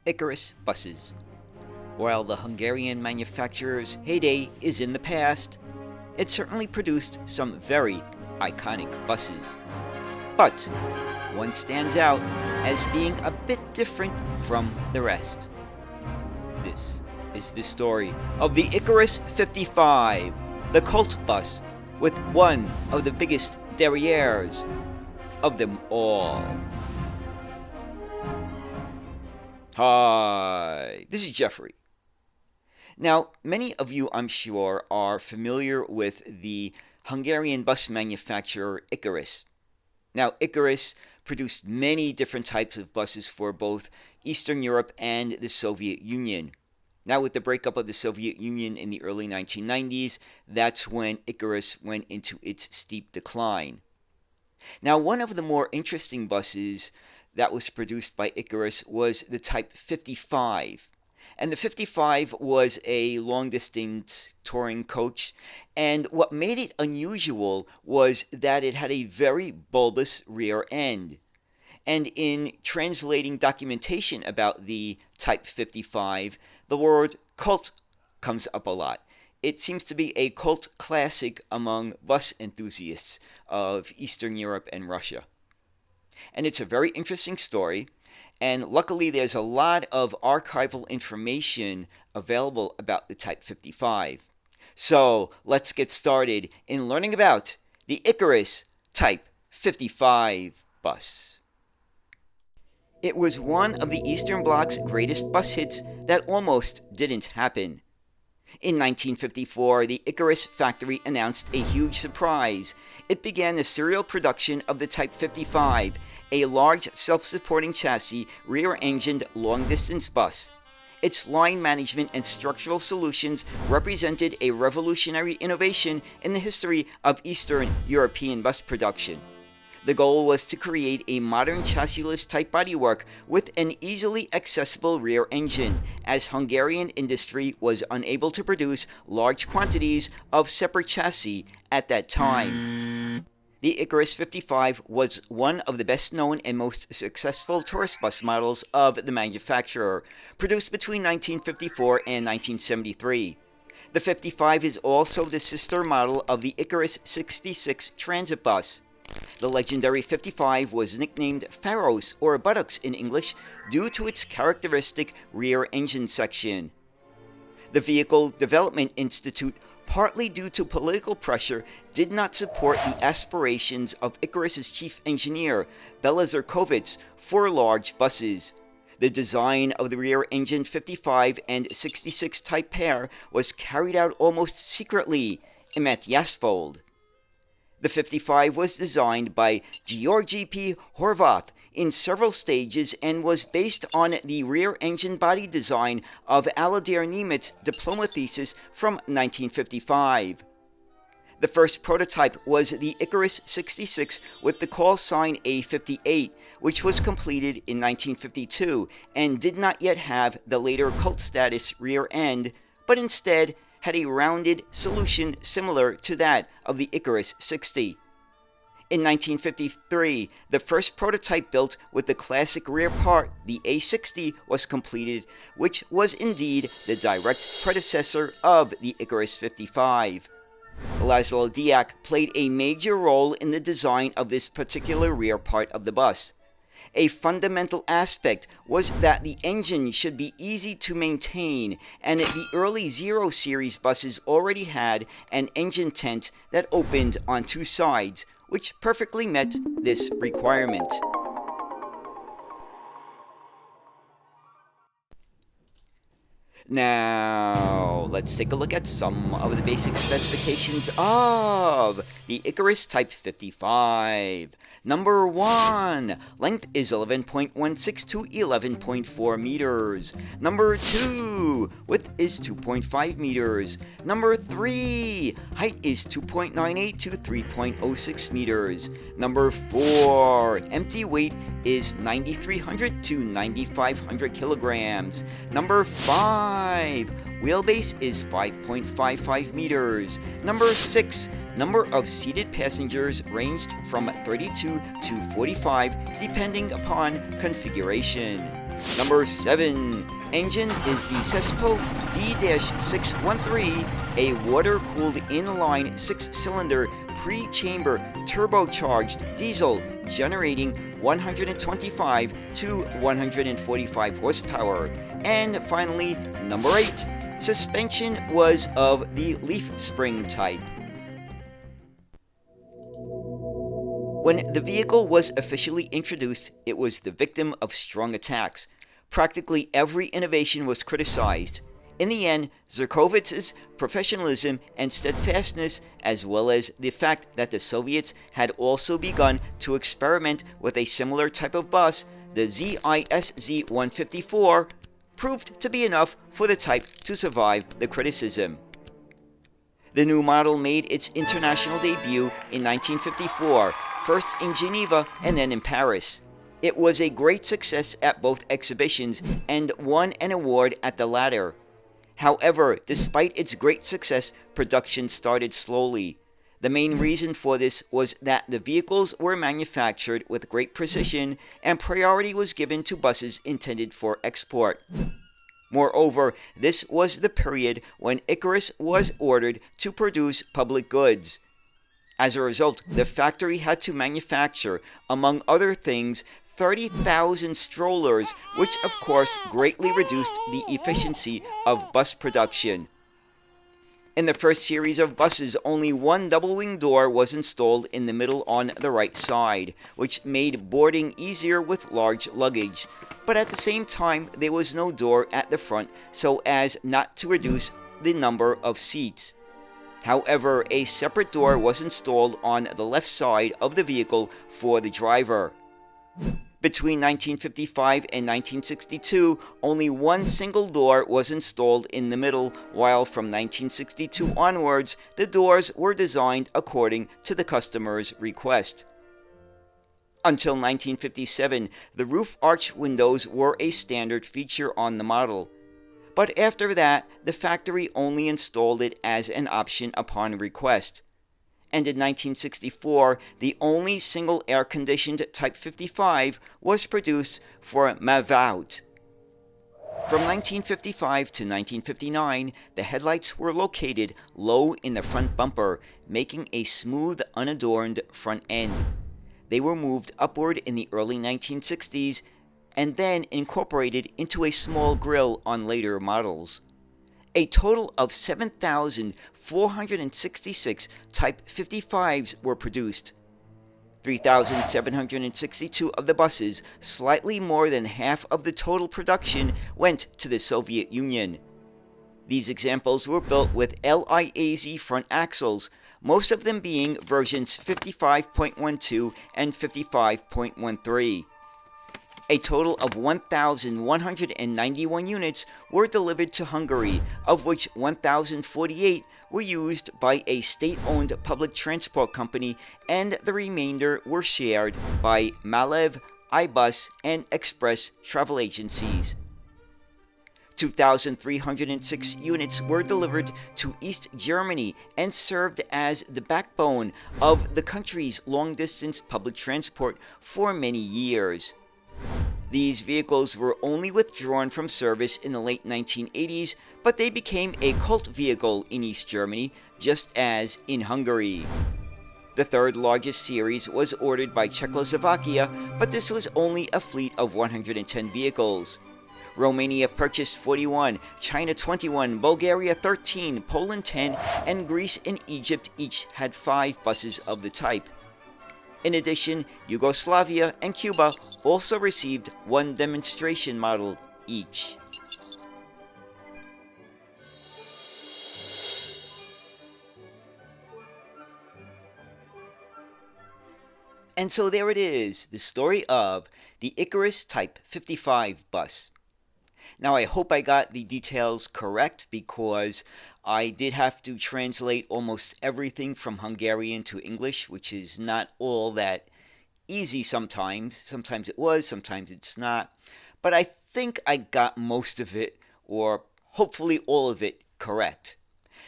Ikarus buses. While the Hungarian manufacturer's heyday is in the past, it certainly produced some very iconic buses. But one stands out as being a bit different from the rest. This is the story of the Ikarus 55, the cult bus with one of the biggest derrieres of them all. Hi, this is Jeffrey. Now, many of you, I'm sure, are familiar with the Hungarian bus manufacturer Ikarus. Now, Ikarus produced many different types of buses for both Eastern Europe and the Soviet Union. Now, with the breakup of the Soviet Union in the early 1990s, that's when Ikarus went into its steep decline. Now, one of the more interesting buses that was produced by Ikarus was the Type 55. And the 55 was a long-distance touring coach, and what made it unusual was that it had a very bulbous rear end. And in translating documentation about the Type 55, the word cult comes up a lot. It seems to be a cult classic among bus enthusiasts of Eastern Europe and Russia. And it's a very interesting story, and luckily there's a lot of archival information available about the Type 55. So let's get started in learning about the Ikarus Type 55 bus. It was one of the Eastern Bloc's greatest bus hits that almost didn't happen. In 1954, the Ikarus factory announced a huge surprise. It began the serial production of the Type 55, a large self-supporting chassis, rear-engined long-distance bus. Its line management and structural solutions represented a revolutionary innovation in the history of Eastern European bus production. The goal was to create a modern chassis-less type bodywork with an easily accessible rear engine, as Hungarian industry was unable to produce large quantities of separate chassis at that time. The Ikarus 55 was one of the best-known and most successful tourist bus models of the manufacturer, produced between 1954 and 1973. The 55 is also the sister model of the Ikarus 66 transit bus. The legendary 55 was nicknamed Pharos, or buttocks in English, due to its characteristic rear engine section. The Vehicle Development Institute, partly due to political pressure, did not support the aspirations of Ikarus's chief engineer, Bela Zerkovits, for large buses. The design of the rear-engine 55 and 66 type pair was carried out almost secretly in Matyasfold. The 55 was designed by Georgy P. Horvath in several stages and was based on the rear-engine body design of Aladir Nimit's diploma thesis from 1955. The first prototype was the Ikarus 66 with the call sign A58, which was completed in 1952 and did not yet have the later cult status rear end, but instead had a rounded solution similar to that of the Ikarus 60. In 1953, the first prototype built with the classic rear part, the A60, was completed, which was indeed the direct predecessor of the Ikarus 55. Laszlo Diak played a major role in the design of this particular rear part of the bus. A fundamental aspect was that the engine should be easy to maintain, and the early Zero Series buses already had an engine tent that opened on two sides, which perfectly met this requirement. Now, let's take a look at some of the basic specifications of the Ikarus Type 55. Number 1, length is 11.16 to 11.4 meters. Number 2, width is 2.5 meters. Number 3, height is 2.98 to 3.06 meters. Number 4, empty weight is 9,300 to 9,500 kilograms. Number 5, wheelbase is 5.55 meters. Number 6, number of seated passengers ranged from 32 to 45 depending upon configuration. Number 7. Engine is the Cespel D-613, a water-cooled inline 6-cylinder pre-chamber turbocharged diesel generating 125 to 145 horsepower. And finally, number 8. Suspension was of the leaf spring type. When the vehicle was officially introduced, it was the victim of strong attacks. Practically every innovation was criticized. In the end, Zurkowitz's professionalism and steadfastness, as well as the fact that the Soviets had also begun to experiment with a similar type of bus, the ZISZ-154, proved to be enough for the type to survive the criticism. The new model made its international debut in 1954, first in Geneva and then in Paris. It was a great success at both exhibitions and won an award at the latter. However, despite its great success, production started slowly. The main reason for this was that the vehicles were manufactured with great precision and priority was given to buses intended for export. Moreover, this was the period when Ikarus was ordered to produce public goods. As a result, the factory had to manufacture, among other things, 30,000 strollers, which of course greatly reduced the efficiency of bus production. In the first series of buses, only one double-wing door was installed in the middle on the right side, which made boarding easier with large luggage. But at the same time, there was no door at the front so as not to reduce the number of seats. However, a separate door was installed on the left side of the vehicle for the driver. Between 1955 and 1962, only one single door was installed in the middle, while from 1962 onwards, the doors were designed according to the customer's request. Until 1957, the roof arch windows were a standard feature on the model. But after that, the factory only installed it as an option upon request. And in 1964, the only single air-conditioned Type 55 was produced for Mavaut. From 1955 to 1959, the headlights were located low in the front bumper, making a smooth, unadorned front end. They were moved upward in the early 1960s and then incorporated into a small grille on later models. A total of 7,466 Type 55s were produced. 3,762 of the buses, slightly more than half of the total production, went to the Soviet Union. These examples were built with LIAZ front axles, most of them being versions 55.12 and 55.13. A total of 1,191 units were delivered to Hungary, of which 1,048 were used by a state-owned public transport company, and the remainder were shared by Malev, iBus, and Express travel agencies. 2,306 units were delivered to East Germany and served as the backbone of the country's long-distance public transport for many years. These vehicles were only withdrawn from service in the late 1980s, but they became a cult vehicle in East Germany, just as in Hungary. The third largest series was ordered by Czechoslovakia, but this was only a fleet of 110 vehicles. Romania purchased 41, China 21, Bulgaria 13, Poland 10, and Greece and Egypt each had 5 buses of the type. In addition, Yugoslavia and Cuba also received one demonstration model each. And so there it is, the story of the Ikarus Type 55 bus. Now I hope I got the details correct because I did have to translate almost everything from Hungarian to English, which is not all that easy sometimes. Sometimes it was, sometimes it's not. But I think I got most of it, or hopefully all of it, correct.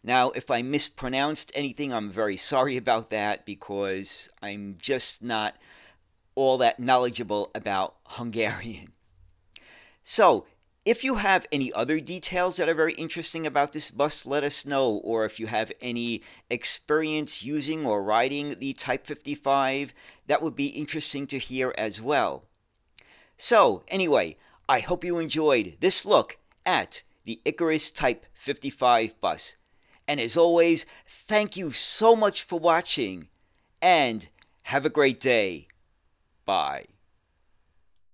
Now, if I mispronounced anything, I'm very sorry about that because I'm just not all that knowledgeable about Hungarian. So, if you have any other details that are very interesting about this bus, let us know. Or if you have any experience using or riding the Type 55, that would be interesting to hear as well. So, anyway, I hope you enjoyed this look at the Ikarus Type 55 bus. And as always, thank you so much for watching, and have a great day. Bye.